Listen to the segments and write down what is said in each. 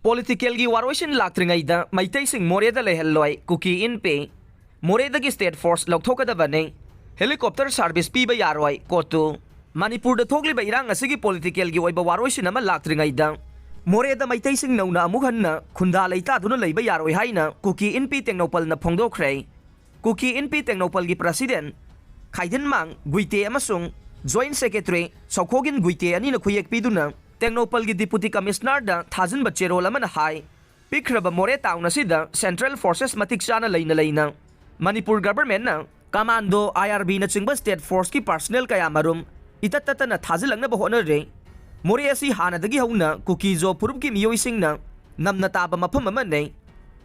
Political gi waroisin laktringaida maitaising Moreda lehelloy kuki inpe Moreda gi state force lokthokadabane helicopter service piba yaroi kotu Manipur da thokliba irang asigi political gi oiba waroisin ama laktringaida Moreda maitaising nauna amukhanna khunda leita duna leiba yaroi haina kuki inpe tengnopal na phongdokhrei kuki inpe tengnopal gi president Khaiden Mang Guite amasung joint secretary Sokhogin Guite ani na khuyek piduna Tengnopal gi Deputy Commissioner da Thajin Bachero Lamana Hai Pikraba More Town asida Central Forces matik sana leina Manipur government na Commando IRB na chingba state force ki personnel kaya marum itatata na thajilang na bahona re More asi hanadagi hauna kukizo purup ki miyoy sing na namna taba mapam ne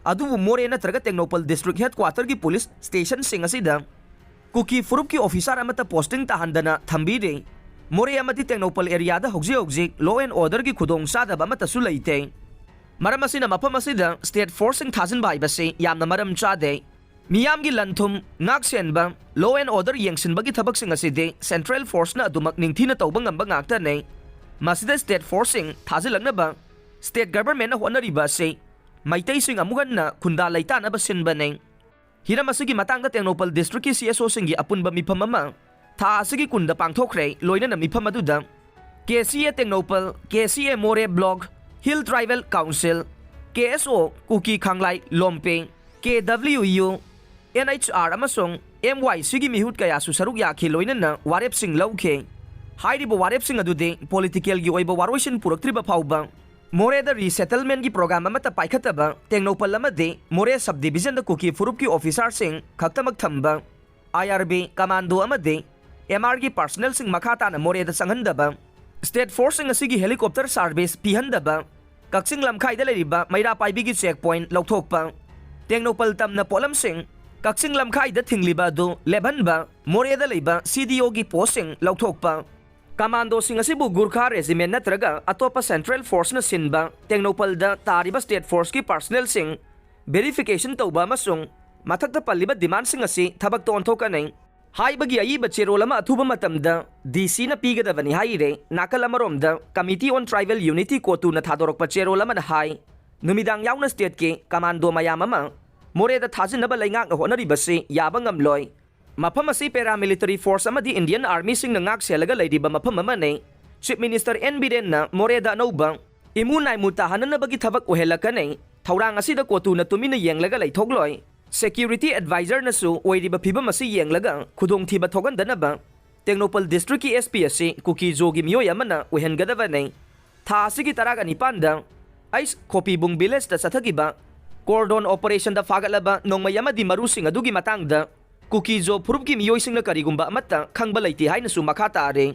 adu More na traga Tengnopal district headquarter ki police station sing asida kuki purup ki officer amata posting tahandana thambi re More amati Tengnopal area da hogji law and order ki khudong sadaba matasu leite maram asina mapam asida state forcing thajin bai base yamna maram chade miyam gi lanthum ngaksen ba law and order yengsin bagi thabak sing aside central force na adumak ningthina tawba ngamba ngakta ne masida state forcing thajilangna ba state government na honari ba se maitai sing amugan na khunda leita na ba sinba ne hiram asigi matang da Tengnopal district ki CSO sing gi apun ba mipam ama Tha asigi kunda pangthokre loina na mifam aduda KCA Tengnopal KCA More Blog Hill Tribal Council KSO Kuki Khanglai Lompe KWU NHR amasong MYC gi mihut kaya su saruk yakhi loina na warep sing lauke hairibo warep sing adude political gi oiba waroisin puraktriba phauba More da resettlement gi program amata paikhataba Tengnopal amade More subdivision da Kuki furup ki officer sing khaktamak thamba IRB commando amade MR gi personnel sing makhata na More da sanghandaba state force sing asigi helicopter service pihandaba kaksing lamkhai da leriba maira paibi gi checkpoint lokthokpa Tengnopal tam na polam sing kaksing lamkhai da thingliba do lebanba More da leiba CDO gi posting lokthokpa commando sing asibu Gurkha regiment natraga atopa central force na sinba Tengnopal da tariba state force ki personnel sing verification tawba masung mathakta palliba demand sing asi thabak to onthokanai Hai bagi ayi bachero lama athuba matamda DC na pigadabani haire nakal amaromda Committee on Tribal Unity kotu na thadorok bachero lama na hai numidang yauna state ke commando mayam ama More da thajinaba laingak na honari base yaba ngamloy mapam asi paramilitary force amadi Indian Army sing nangak selaga leidiba mapam ama ne Chief Minister N Biren na More da anobang imunay mutahanan na bagi thabak uhelakanay thaurang asida kotu na tumina yenglaga leithogloy Security Advisor na su oiriba phibam asi yenglaga khudong thiba thogandana ba Tengnopal District ki SPSC kuki jogi miyoy amana uhengadaba nei tha asigi taraga nipanda ais kopi bung village da sathagiba cordon operation da fagalaba nongmayama di marusing adugi matangda kuki jo purup ki miyoy sing na karigumba amata khangba leiti haina su makhata are